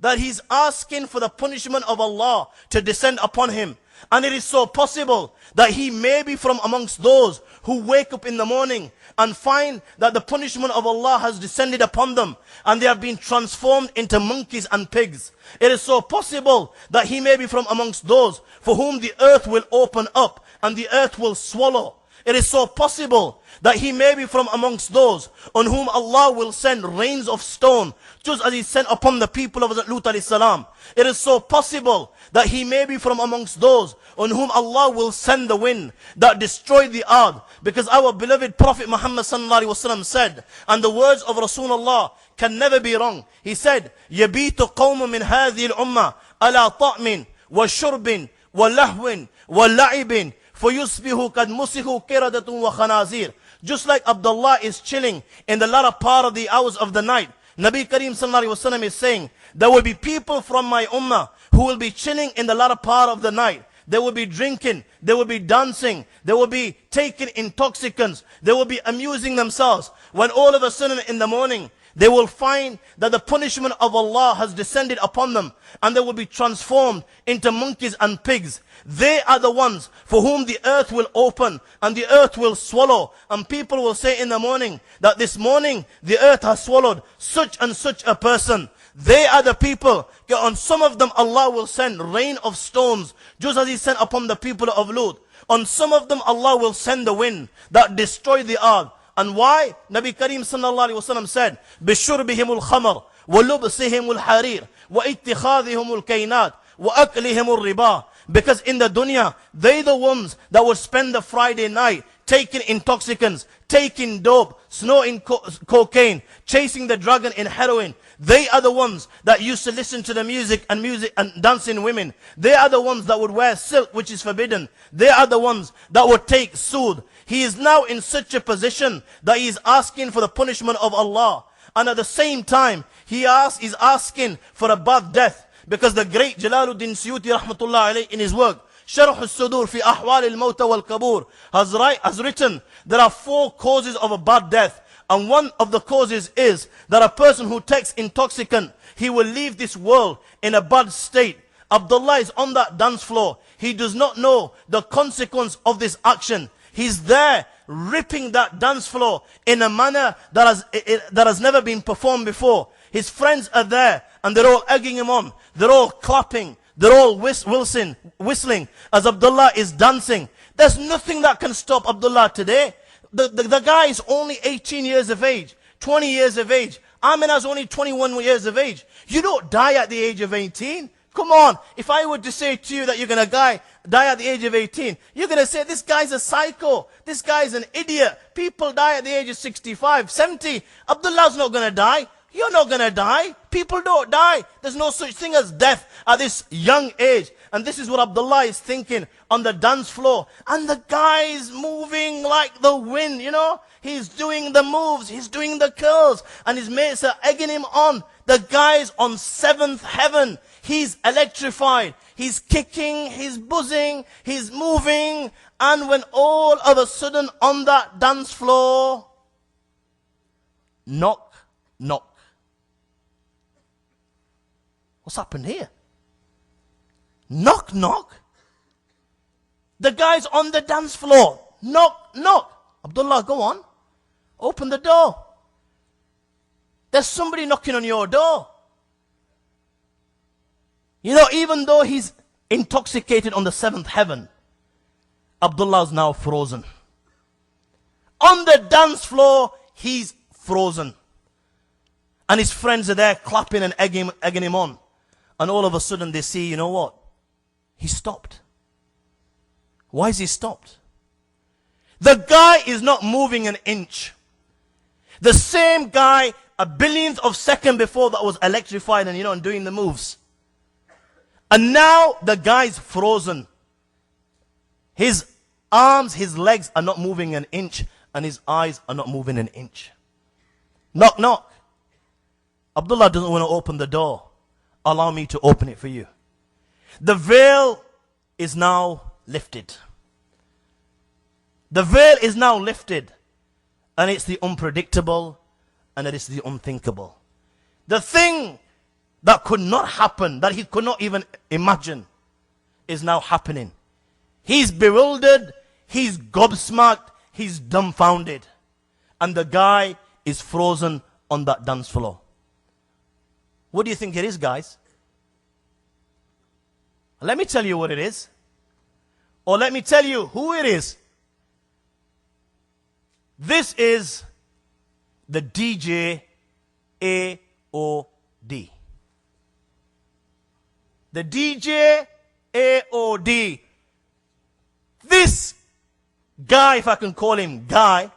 that he's asking for the punishment of Allah to descend upon him. And it is so possible that he may be from amongst those who wake up in the morning and find that the punishment of Allah has descended upon them and they have been transformed into monkeys and pigs. It is so possible that he may be from amongst those for whom the earth will open up and the earth will swallow. It is so possible that he may be from amongst those on whom Allah will send rains of stone, just as he sent upon the people of Lut alayhi salam. It is so possible that he may be from amongst those on whom Allah will send the wind that destroy the earth. Because our beloved Prophet Muhammad sallallahu alaihi wasallam said, and the words of Rasulullah can never be wrong. He said, يَبِيتُ قَوْمٌ مِنْ هَذِهِ الْأُمَّةِ عَلَى طَعْمٍ وَشُرْبٍ وَلَهْوٍ وَلَعِبٍ فَيُصْبِحُ قَدْ مُسِخُ قِرَدَةٌ وَخَنَازِيرٌ. Just like Abdullah is chilling in the latter part of the hours of the night, Nabi Kareem sallallahu alaihi wasallam is saying, there will be people from my ummah who will be chilling in the latter part of the night. They will be drinking, they will be dancing, they will be taking intoxicants, they will be amusing themselves. When all of a sudden in the morning, they will find that the punishment of Allah has descended upon them and they will be transformed into monkeys and pigs. They are the ones for whom the earth will open and the earth will swallow. And people will say in the morning that this morning the earth has swallowed such and such a person. They are the people. On some of them Allah will send rain of stones, just as he sent upon the people of Lut. On some of them Allah will send the wind that destroy the earth. And why? Nabi Kareem sallallahu alaihi wasallam said, بِشُرْبِهِمُ الْخَمَرِ وَلُبْسِهِمُ الْحَرِيرِ وَإِتِّخَاذِهِمُ الْكَيْنَاتِ وَأَكْلِهِمُ الرِّبَا. Because in the dunya, they the ones that would spend the Friday night taking intoxicants, taking dope, snorting cocaine, chasing the dragon in heroin. They are the ones that used to listen to the music and dancing women. They are the ones that would wear silk, which is forbidden. They are the ones that would take sood. He is now in such a position that he is asking for the punishment of Allah. And at the same time, he is asking for a bad death. Because the great Jalaluddin Suyuti rahmatullah alayhi in his work, Sharh al-Sudur fi Ahwal al-Mawta wal-Qabur, has written, there are 4 causes of a bad death. And one of the causes is that a person who takes intoxicant, he will leave this world in a bad state. Abdullah is on that dance floor. He does not know the consequence of this action. He's there ripping that dance floor in a manner that has never been performed before. His friends are there and they're all egging him on. They're all clapping. They're all whistling as Abdullah is dancing. There's nothing that can stop Abdullah today. The guy is only 18 years of age, 20 years of age. Amina's only 21 years of age. You don't die at the age of 18. Come on. If I were to say to you that you're going to die at the age of 18, you're going to say, this guy's a psycho. This guy's an idiot. People die at the age of 65, 70. Abdullah's not going to die. You're not going to die. People don't die. There's no such thing as death at this young age. And this is what Abdullah is thinking on the dance floor. And the guy is moving like the wind, you know. He's doing the moves. He's doing the curls. And his mates are egging him on. The guy's on 7th heaven. He's electrified. He's kicking. He's buzzing. He's moving. And when all of a sudden on that dance floor, knock, knock. What's happened here? Knock, knock. The guy's on the dance floor. Knock, knock. Abdullah, go on. Open the door. There's somebody knocking on your door. You know, even though he's intoxicated on the 7th heaven, Abdullah's now frozen. On the dance floor, he's frozen. And his friends are there clapping and egging him on. And all of a sudden they see, you know what? He stopped. Why is he stopped? The guy is not moving an inch. The same guy a billionth of second before that was electrified and, and doing the moves. And now the guy's frozen. His arms, his legs are not moving an inch, and his eyes are not moving an inch. Knock, knock. Abdullah doesn't want to open the door. Allow me to open it for you. The veil is now lifted. The veil is now lifted. And it's the unpredictable and it is the unthinkable. The thing that could not happen, that he could not even imagine, is now happening. He's bewildered, he's gobsmacked, he's dumbfounded. And the guy is frozen on that dance floor. What do you think it is, guys? Let me tell you what it is. Or let me tell you who it is. This is the DJ AOD. The DJ AOD. This guy, if I can call him guy,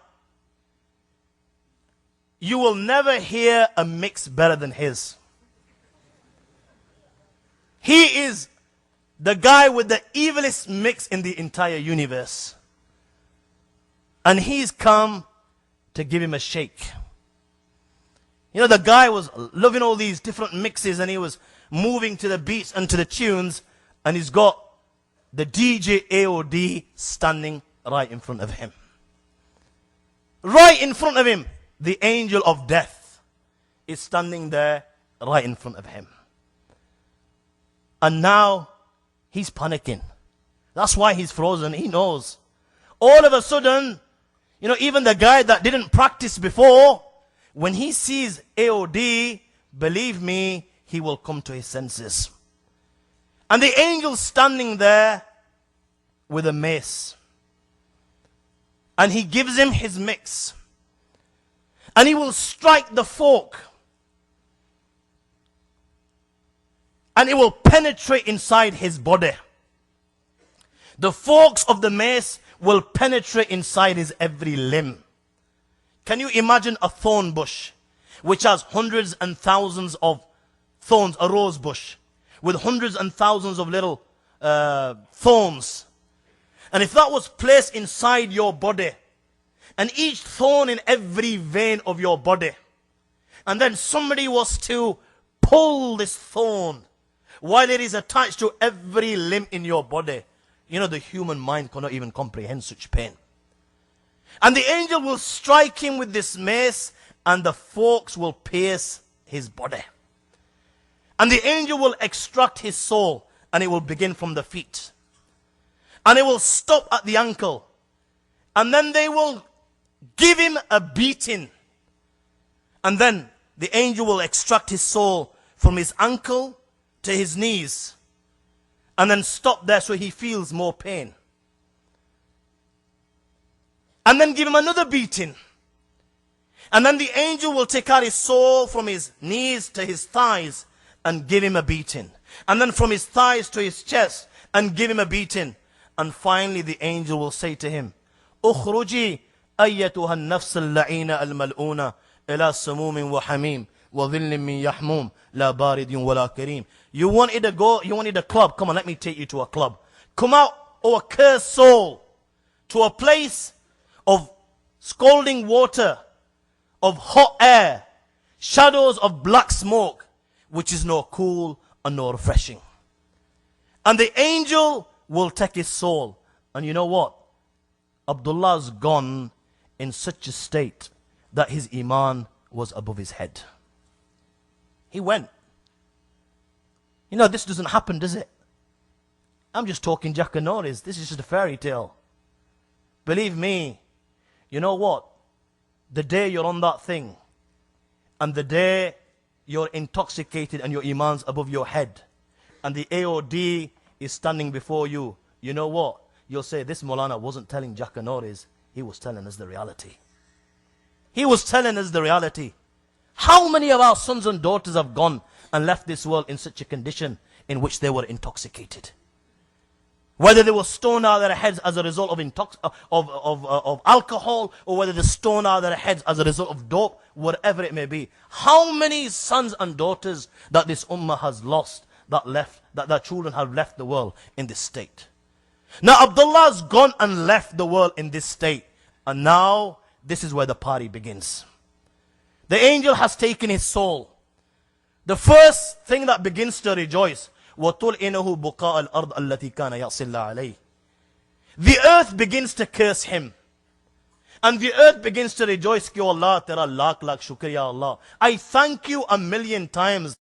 you will never hear a mix better than his. He is the guy with the evilest mix in the entire universe. And he's come to give him a shake. You know, the guy was loving all these different mixes and he was moving to the beats and to the tunes, and he's got the DJ AOD standing right in front of him. Right in front of him, the angel of death is standing there right in front of him. And now he's panicking. That's why he's frozen. He knows. All of a sudden, you know, even the guy that didn't practice before, when he sees AOD, believe me, he will come to his senses. And the angel's standing there with a mace. And he gives him his mix. And he will strike the fork. And it will penetrate inside his body. The forks of the mace will penetrate inside his every limb. Can you imagine a thorn bush which has hundreds and thousands of thorns, a rose bush with hundreds and thousands of little thorns? And if that was placed inside your body, and each thorn in every vein of your body, and then somebody was to pull this thorn while it is attached to every limb in your body, you know, the human mind cannot even comprehend such pain. And the angel will strike him with this mace, and the forks will pierce his body. And the angel will extract his soul, and it will begin from the feet. And it will stop at the ankle. And then they will give him a beating. And then the angel will extract his soul from his ankle to his knees. And then stop there so he feels more pain. And then give him another beating. And then the angel will take out his soul from his knees to his thighs and give him a beating. And then from his thighs to his chest and give him a beating. And finally the angel will say to him, "Ukhruji ayyatuha an-nafs al-la'ina al-mal'una ila samum wa hamim wa dhillin min yahmum la baridin wa la kareem." You wanted to go, you wanted a club. Come on, let me take you to a club. Come out, O accursed soul, to a place of scalding water, of hot air, shadows of black smoke, which is nor cool and nor refreshing. And the angel will take his soul. And you know what? Abdullah's gone in such a state that his iman was above his head. He went. You know, this doesn't happen, does it? I'm just talking Jack and Norris. This is just a fairy tale. Believe me, you know what? The day you're on that thing, and the day you're intoxicated and your iman's above your head, and the AOD is standing before you, you know what? You'll say, this Maulana wasn't telling Jack and Norris, he was telling us the reality. He was telling us the reality. How many of our sons and daughters have gone and left this world in such a condition in which they were intoxicated? Whether they were stoned out of their heads as a result of alcohol, or whether they're stoned out of their heads as a result of dope, whatever it may be. How many sons and daughters that this ummah has lost, that their children have left the world in this state? Now Abdullah's gone and left the world in this state. And now this is where the party begins. The angel has taken his soul. The first thing that begins to rejoice, وَطُلْئِنَهُ بُقَاءَ الْأَرْضِ الَّتِي كَانَ يَعْصِي اللَّهَ عَلَيْهِ. The earth begins to curse him. And the earth begins to rejoice, Ki Allah, tera lakh lakh shukr ya Allah. I thank you 1,000,000 times